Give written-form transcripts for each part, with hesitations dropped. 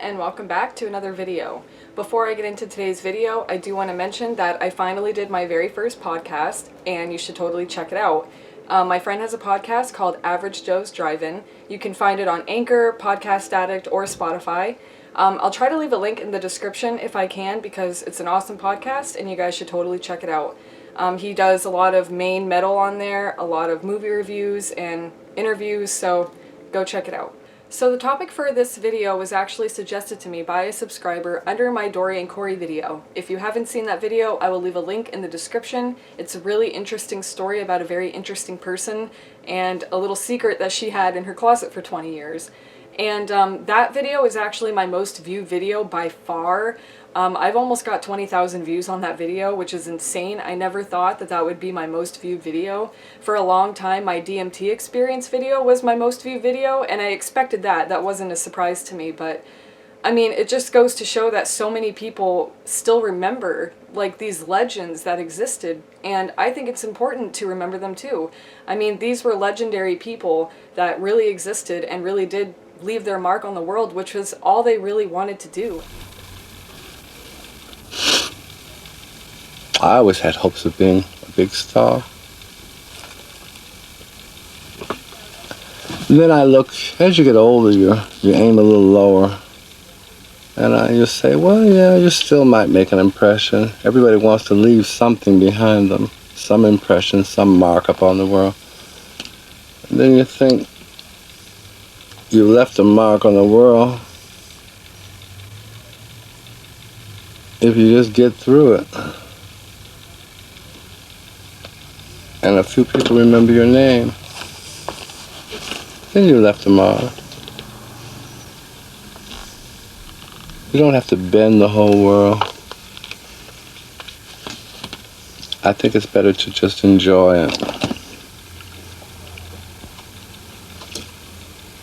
and welcome back to another video. Before I get into today's video, I do want to mention that I finally did my very first podcast and you should totally check it out. My friend has a podcast called Average Joe's Drive-In. You can find it on Anchor, Podcast Addict, or Spotify. I'll try to leave a link in the description if I can because it's an awesome podcast and you guys should totally check it out. He does a lot of main metal on there, a lot of movie reviews and interviews, so go check it out. So the topic for this video was actually suggested to me by a subscriber under my Dory and Corey video. If you haven't seen that video, I will leave a link in the description. It's a really interesting story about a very interesting person and a little secret that she had in her closet for 20 years. And that video is actually my most viewed video by far. I've almost got 20,000 views on that video, which is insane. I never thought that that would be my most viewed video. For a long time, my DMT experience video was my most viewed video, and I expected that. That wasn't a surprise to me, but I mean, it just goes to show that so many people still remember, like, these legends that existed, and I think it's important to remember them too. I mean, these were legendary people that really existed and really did leave their mark on the world, which was all they really wanted to do. I always had hopes of being a big star. And then I look, as you get older, you aim a little lower. And I just say, well, yeah, you still might make an impression. Everybody wants to leave something behind them, some impression, some mark upon the world. And then you think, you left a mark on the world if you just get through it. And a few people remember your name, then you left a mark. You don't have to bend the whole world. I think it's better to just enjoy it.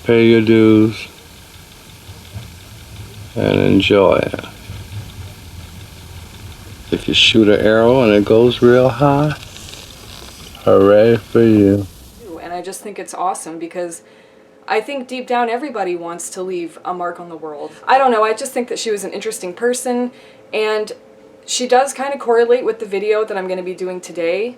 Pay your dues and enjoy it. If you shoot an arrow and it goes real high, hooray for you. And I just think it's awesome because I think deep down everybody wants to leave a mark on the world. I don't know, I just think that she was an interesting person, and she does kind of correlate with the video that I'm going to be doing today.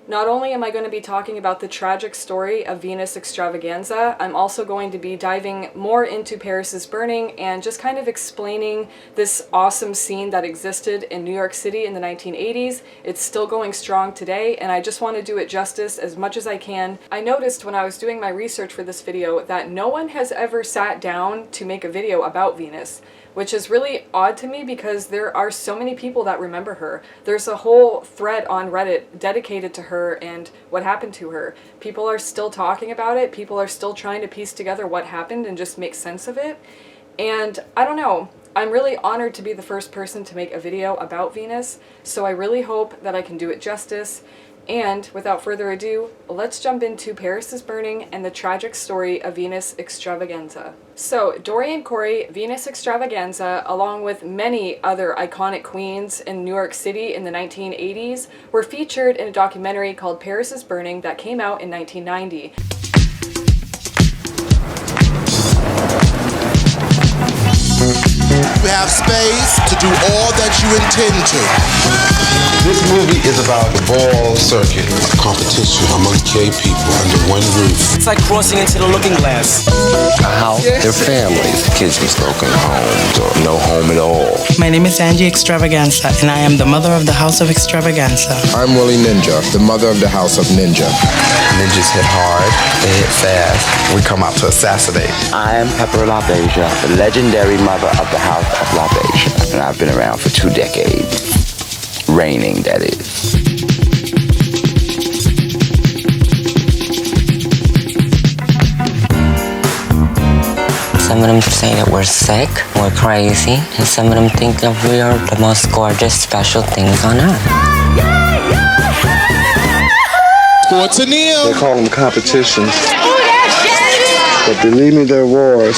Not only am I going to be talking about the tragic story of Venus Xtravaganza, I'm also going to be diving more into Paris's Burning and just kind of explaining this awesome scene that existed in New York City in the 1980s. It's still going strong today, and I just want to do it justice as much as I can. I noticed when I was doing my research for this video that no one has ever sat down to make a video about Venus, which is really odd to me because there are so many people that remember her. There's a whole thread on Reddit dedicated to her and what happened to her. People are still talking about it. People are still trying to piece together what happened and just make sense of it. And I don't know, I'm really honored to be the first person to make a video about Venus, so I really hope that I can do it justice. And without further ado, let's jump into Paris's Burning and the tragic story of Venus Xtravaganza. So, Dory and Corey, Venus Xtravaganza, along with many other iconic queens in New York City in the 1980s, were featured in a documentary called Paris's Burning that came out in 1990. You have space to do all that you intend to. This movie is about the ball circuit, a competition among gay people under one roof. It's like crossing into the looking glass. A house, their families, kids with broken homes or no home at all. My name is Angie Xtravaganza, and I am the mother of the House of Xtravaganza. I'm Willie Ninja, the mother of the House of Ninja. Ninjas hit hard, they hit fast. We come out to assassinate. I am Pepper LaBeija, the legendary mother of the House of LaBeija, and I've been around for 2 decades. Reigning, that is. Some of them say that we're sick, we're crazy, and some of them think that we are the most gorgeous, special things on earth. Sports and Neil. They call them competitions. But believe me, they're wars.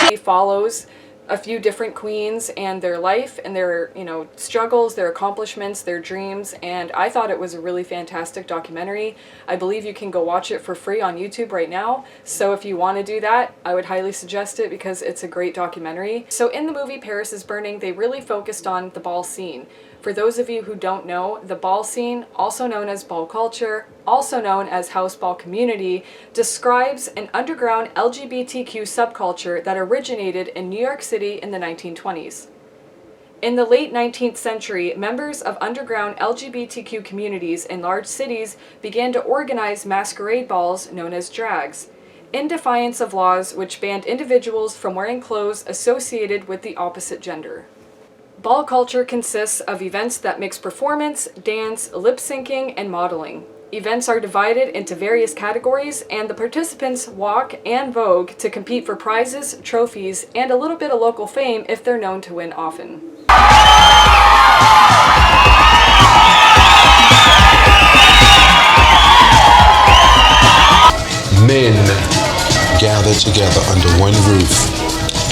He follows a few different queens and their life and their, struggles, their accomplishments, their dreams, and I thought it was a really fantastic documentary. I believe you can go watch it for free on YouTube right now, so if you want to do that, I would highly suggest it because it's a great documentary. So in the movie Paris is Burning, they really focused on the ball scene. For those of you who don't know, the ball scene, also known as ball culture, also known as house ball community, describes an underground LGBTQ subculture that originated in New York City in the 1920s. In the late 19th century, members of underground LGBTQ communities in large cities began to organize masquerade balls known as drags, in defiance of laws which banned individuals from wearing clothes associated with the opposite gender. Ball culture consists of events that mix performance, dance, lip syncing, and modeling. Events are divided into various categories, and the participants walk and vogue to compete for prizes, trophies, and a little bit of local fame if they're known to win often. Men gather together under one roof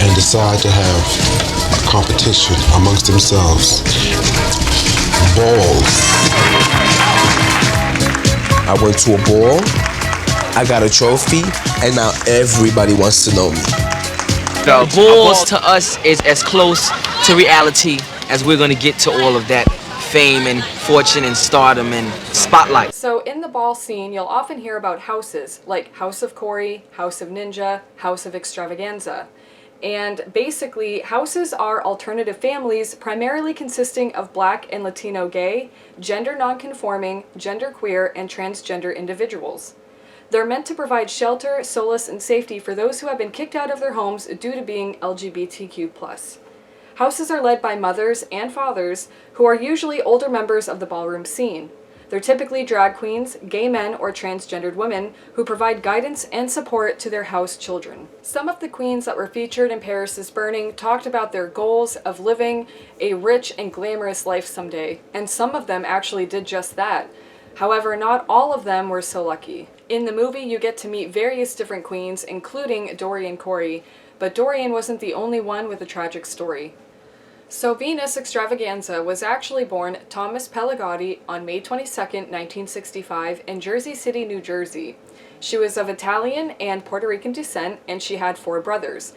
and decide to have competition amongst themselves. Balls. I went to a ball, I got a trophy, and now everybody wants to know me. The balls to us is as close to reality as we're gonna get to all of that fame and fortune and stardom and spotlight. So in the ball scene, you'll often hear about houses, like House of Cory, House of Ninja, House of Xtravaganza. And basically, houses are alternative families primarily consisting of Black and Latino gay, gender nonconforming, genderqueer, and transgender individuals. They're meant to provide shelter, solace, and safety for those who have been kicked out of their homes due to being LGBTQ+. Houses are led by mothers and fathers who are usually older members of the ballroom scene. They're typically drag queens, gay men, or transgendered women who provide guidance and support to their house children. Some of the queens that were featured in Paris is Burning talked about their goals of living a rich and glamorous life someday, and some of them actually did just that. However, not all of them were so lucky. In the movie, you get to meet various different queens, including Dorian Corey, but Dorian wasn't the only one with a tragic story. So Venus Xtravaganza was actually born Thomas Pelagatti on May 22, 1965 in Jersey City, New Jersey. She was of Italian and Puerto Rican descent, and she had 4 brothers.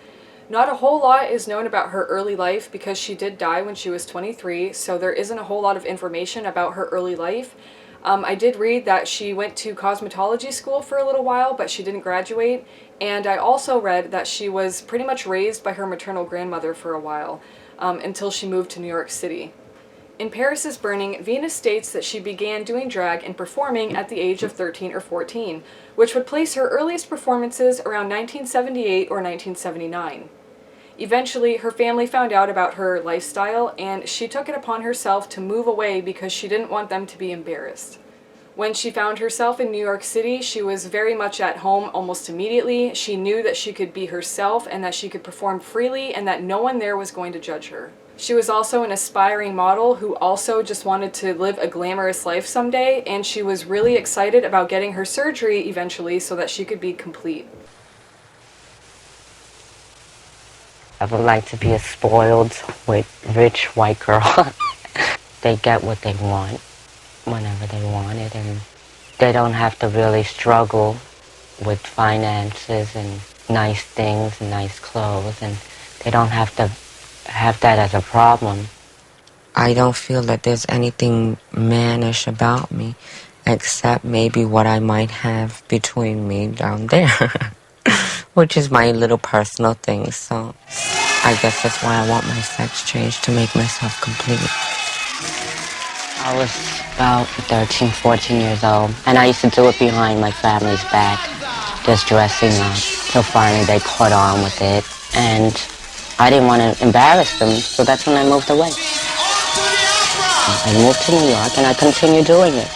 Not a whole lot is known about her early life because she did die when she was 23, so there isn't a whole lot of information about her early life. I did read that she went to cosmetology school for a little while, but she didn't graduate, and I also read that she was pretty much raised by her maternal grandmother for a while. Until she moved to New York City. In Paris is Burning, Venus states that she began doing drag and performing at the age of 13 or 14, which would place her earliest performances around 1978 or 1979. Eventually, her family found out about her lifestyle, and she took it upon herself to move away because she didn't want them to be embarrassed. When she found herself in New York City, she was very much at home almost immediately. She knew that she could be herself and that she could perform freely and that no one there was going to judge her. She was also an aspiring model who also just wanted to live a glamorous life someday, and she was really excited about getting her surgery eventually so that she could be complete. I would like to be a spoiled with rich white girl. They get what they want whenever they want it, and they don't have to really struggle with finances and nice things and nice clothes, and they don't have to have that as a problem. I don't feel that there's anything mannish about me, except maybe what I might have between me down there, which is my little personal thing, so I guess that's why I want my sex changed, to make myself complete. I was about 13, 14 years old, and I used to do it behind my family's back, just dressing up, till finally they caught on with it, and I didn't want to embarrass them, so that's when I moved away. I moved to New York, and I continue doing it.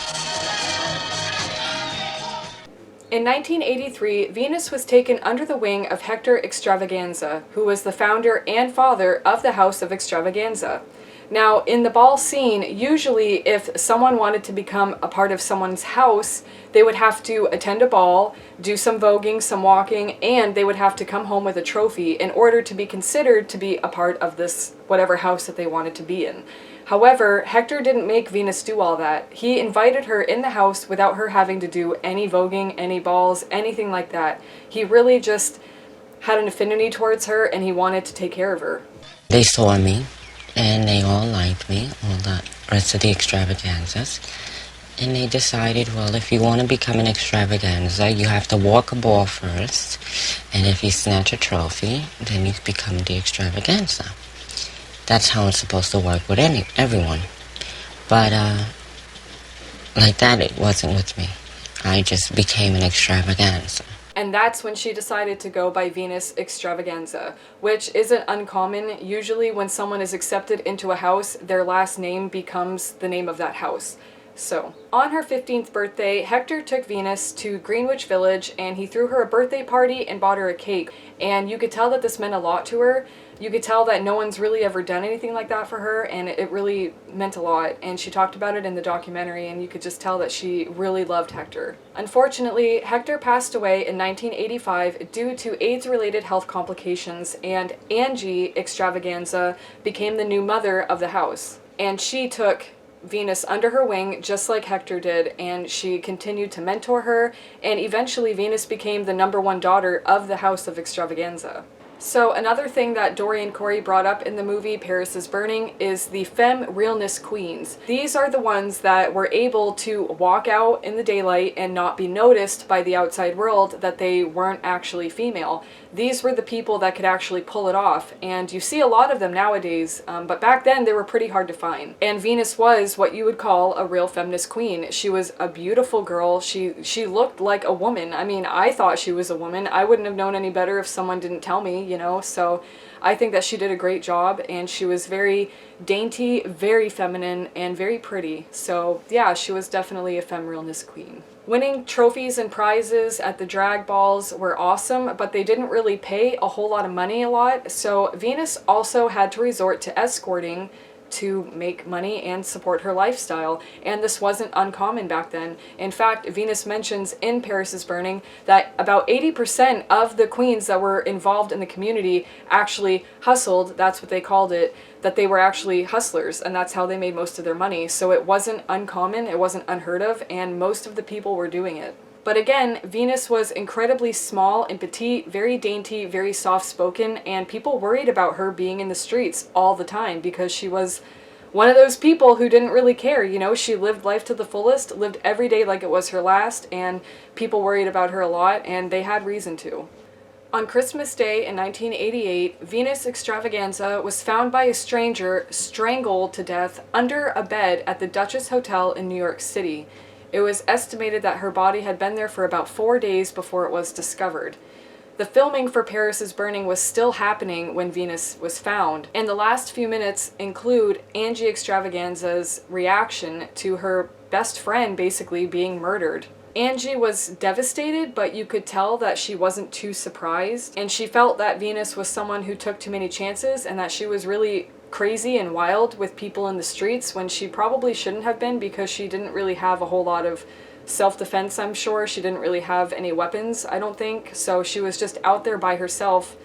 In 1983, Venus was taken under the wing of Hector Xtravaganza, who was the founder and father of the House of Xtravaganza. Now, in the ball scene, usually if someone wanted to become a part of someone's house, they would have to attend a ball, do some voguing, some walking, and they would have to come home with a trophy in order to be considered to be a part of this whatever house that they wanted to be in. However, Hector didn't make Venus do all that. He invited her in the house without her having to do any voguing, any balls, anything like that. He really just had an affinity towards her, and he wanted to take care of her. They saw me, and they all liked me, all the rest of the extravaganzas. And they decided, well, if you want to become an extravaganza, you have to walk a ball first. And if you snatch a trophy, then you become the extravaganza. That's how it's supposed to work with everyone. But, like that, it wasn't with me. I just became an extravaganza. And that's when she decided to go by Venus Xtravaganza, which isn't uncommon. Usually when someone is accepted into a house, their last name becomes the name of that house. So, on her 15th birthday, Hector took Venus to Greenwich Village and he threw her a birthday party and bought her a cake. And you could tell that this meant a lot to her. You could tell that no one's really ever done anything like that for her, and it really meant a lot. And she talked about it in the documentary, and you could just tell that she really loved Hector. Unfortunately, Hector passed away in 1985 due to AIDS-related health complications, and Angie Xtravaganza became the new mother of the house. And she took Venus under her wing just like Hector did, and she continued to mentor her, and eventually Venus became the #1 daughter of the House of Xtravaganza. So another thing that Dorian Corey brought up in the movie Paris is Burning is the femme realness queens. These are the ones that were able to walk out in the daylight and not be noticed by the outside world that they weren't actually female. These were the people that could actually pull it off, and you see a lot of them nowadays, but back then they were pretty hard to find. And Venus was what you would call a real feminist queen. She was a beautiful girl. She looked like a woman. I mean, I thought she was a woman. I wouldn't have known any better if someone didn't tell me, you know, so I think that she did a great job, and she was very dainty, very feminine, and very pretty. So yeah, she was definitely a femme realness queen. Winning trophies and prizes at the drag balls were awesome, but they didn't really pay a whole lot of money a lot, so Venus also had to resort to escorting to make money and support her lifestyle, and this wasn't uncommon back then. In fact, Venus mentions in Paris is Burning that about 80% of the queens that were involved in the community actually hustled, that's what they called it, that they were actually hustlers, and that's how they made most of their money. So it wasn't uncommon, it wasn't unheard of, and most of the people were doing it. But again, Venus was incredibly small and petite, very dainty, very soft-spoken, and people worried about her being in the streets all the time because she was one of those people who didn't really care, you know? She lived life to the fullest, lived every day like it was her last, and people worried about her a lot, and they had reason to. On Christmas Day in 1988, Venus Xtravaganza was found by a stranger strangled to death under a bed at the Duchess Hotel in New York City. It was estimated that her body had been there for about 4 days before it was discovered. The filming for Paris is Burning was still happening when Venus was found, and the last few minutes include Angie Xtravaganza's reaction to her best friend basically being murdered. Angie was devastated, but you could tell that she wasn't too surprised, and she felt that Venus was someone who took too many chances and that she was really crazy and wild with people in the streets when she probably shouldn't have been, because she didn't really have a whole lot of self-defense, I'm sure. She didn't really have any weapons, I don't think, so she was just out there by herself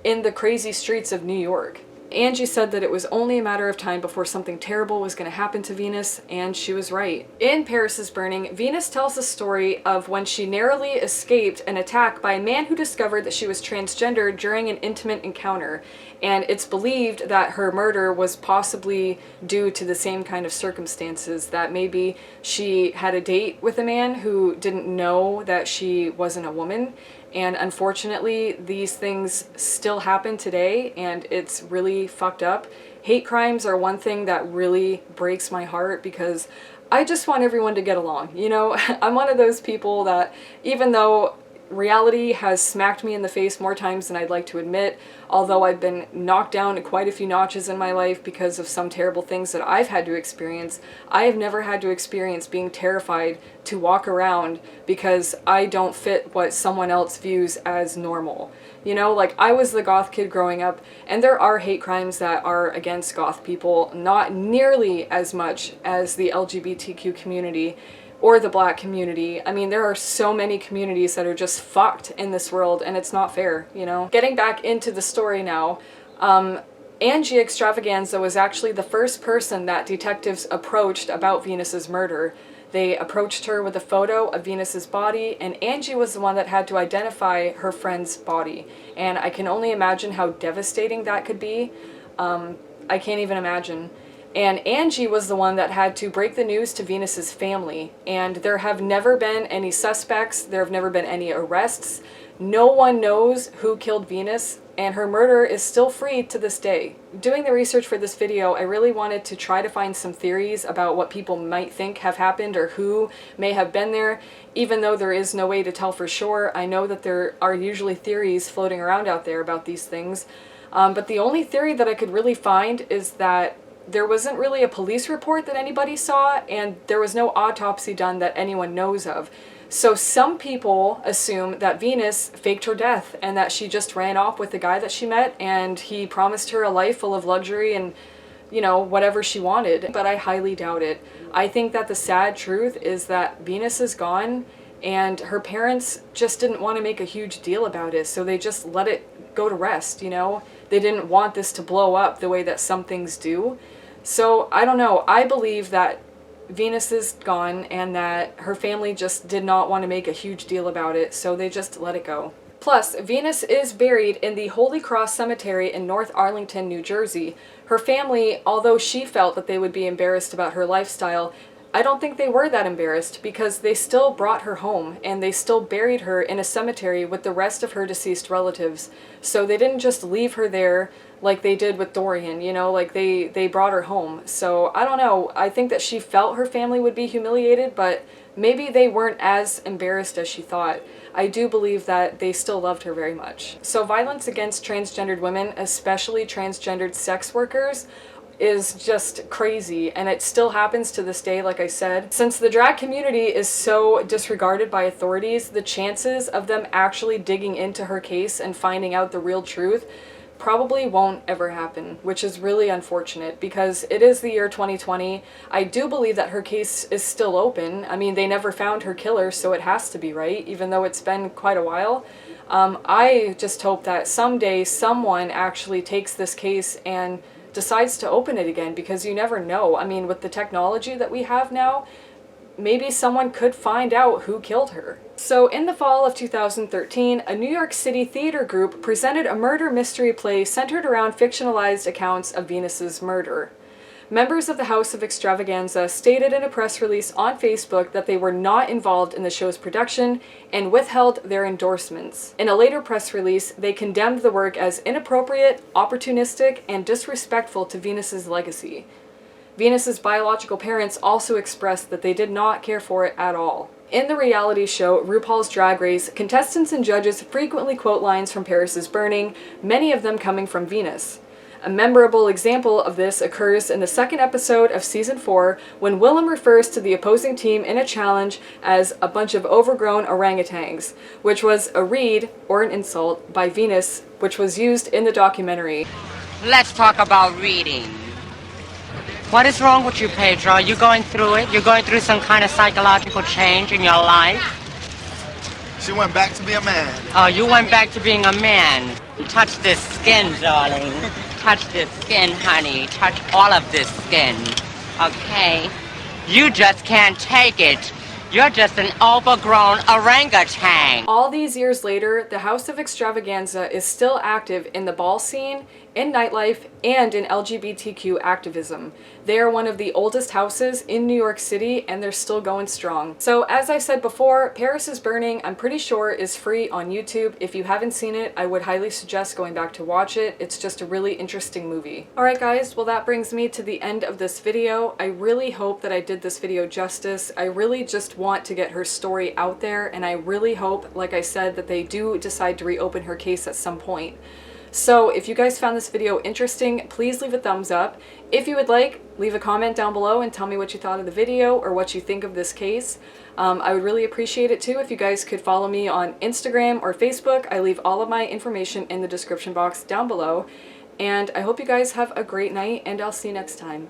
in the crazy streets of New York. Angie said that it was only a matter of time before something terrible was going to happen to Venus, and she was right. In Paris is Burning, Venus tells the story of when she narrowly escaped an attack by a man who discovered that she was transgender during an intimate encounter, and it's believed that her murder was possibly due to the same kind of circumstances, that maybe she had a date with a man who didn't know that she wasn't a woman. And unfortunately, these things still happen today, and it's really fucked up. Hate crimes are one thing that really breaks my heart, because I just want everyone to get along. You know, I'm one of those people that, even though reality has smacked me in the face more times than I'd like to admit. Although I've been knocked down quite a few notches in my life because of some terrible things that I've had to experience, I have never had to experience being terrified to walk around because I don't fit what someone else views as normal. You know, like, I was the goth kid growing up, and there are hate crimes that are against goth people, not nearly as much as the LGBTQ community or the black community. I mean, there are so many communities that are just fucked in this world, and it's not fair, you know? Getting back into the story now, Angie Xtravaganza was actually the first person that detectives approached about Venus's murder. They approached her with a photo of Venus's body, and Angie was the one that had to identify her friend's body. And I can only imagine how devastating that could be. I can't even imagine. And Angie was the one that had to break the news to Venus's family. And there have never been any suspects. There have never been any arrests. No one knows who killed Venus, and her murder is still free to this day. Doing the research for this video, I really wanted to try to find some theories about what people might think have happened or who may have been there, even though there is no way to tell for sure. I know that there are usually theories floating around out there about these things, but the only theory that I could really find is that there wasn't really a police report that anybody saw, and there was no autopsy done that anyone knows of. So some people assume that Venus faked her death and that she just ran off with the guy that she met and he promised her a life full of luxury and, you know, whatever she wanted. But I highly doubt it. I think that the sad truth is that Venus is gone and her parents just didn't want to make a huge deal about it, so they just let it go to rest, you know? They didn't want this to blow up the way that some things do. So I don't know. I believe that Venus is gone and that her family just did not want to make a huge deal about it, so they just let it go. Plus, Venus is buried in the Holy Cross Cemetery in North Arlington, New Jersey. Her family, although she felt that they would be embarrassed about her lifestyle, I don't think they were that embarrassed because they still brought her home and they still buried her in a cemetery with the rest of her deceased relatives. So they didn't just leave her there like they did with Dorian, you know, like they brought her home. So I don't know, I think that she felt her family would be humiliated, but maybe they weren't as embarrassed as she thought. I do believe that they still loved her very much. So violence against transgendered women, especially transgendered sex workers, is just crazy, and it still happens to this day, like I said. Since the drag community is so disregarded by authorities, the chances of them actually digging into her case and finding out the real truth probably won't ever happen, which is really unfortunate because it is the year 2020. I do believe that her case is still open. I mean, they never found her killer, so it has to be, right? Even though it's been quite a while. I just hope that someday someone actually takes this case and decides to open it again, because you never know. I mean, with the technology that we have now, maybe someone could find out who killed her. So in the fall of 2013, a New York City theater group presented a murder mystery play centered around fictionalized accounts of Venus's murder. Members of the House of Xtravaganza stated in a press release on Facebook that they were not involved in the show's production and withheld their endorsements. In a later press release, they condemned the work as inappropriate, opportunistic, and disrespectful to Venus's legacy. Venus's biological parents also expressed that they did not care for it at all. In the reality show RuPaul's Drag Race, contestants and judges frequently quote lines from Paris is Burning, many of them coming from Venus. A memorable example of this occurs in the second episode of Season 4 when Willem refers to the opposing team in a challenge as a bunch of overgrown orangutans, which was a read, or an insult, by Venus, which was used in the documentary. Let's talk about reading. What is wrong with you, Pedro? Are you going through it? You're going through some kind of psychological change in your life? She went back to be a man. Oh, you went back to being a man. Touch this skin, darling. Touch this skin, honey. Touch all of this skin. Okay? You just can't take it. You're just an overgrown orangutan. All these years later, the House of Xtravaganza is still active in the ball scene in nightlife, and in LGBTQ activism. They are one of the oldest houses in New York City, and they're still going strong. So as I said before, Paris is Burning, I'm pretty sure is free on YouTube. If you haven't seen it, I would highly suggest going back to watch it. It's just a really interesting movie. Alright guys, well that brings me to the end of this video. I really hope that I did this video justice. I really just want to get her story out there, and I really hope, like I said, that they do decide to reopen her case at some point. So if you guys found this video interesting, please leave a thumbs up. If you would like, leave a comment down below and tell me what you thought of the video or what you think of this case. I would really appreciate it too if you guys could follow me on Instagram or Facebook. I leave all of my information in the description box down below. And I hope you guys have a great night, and I'll see you next time.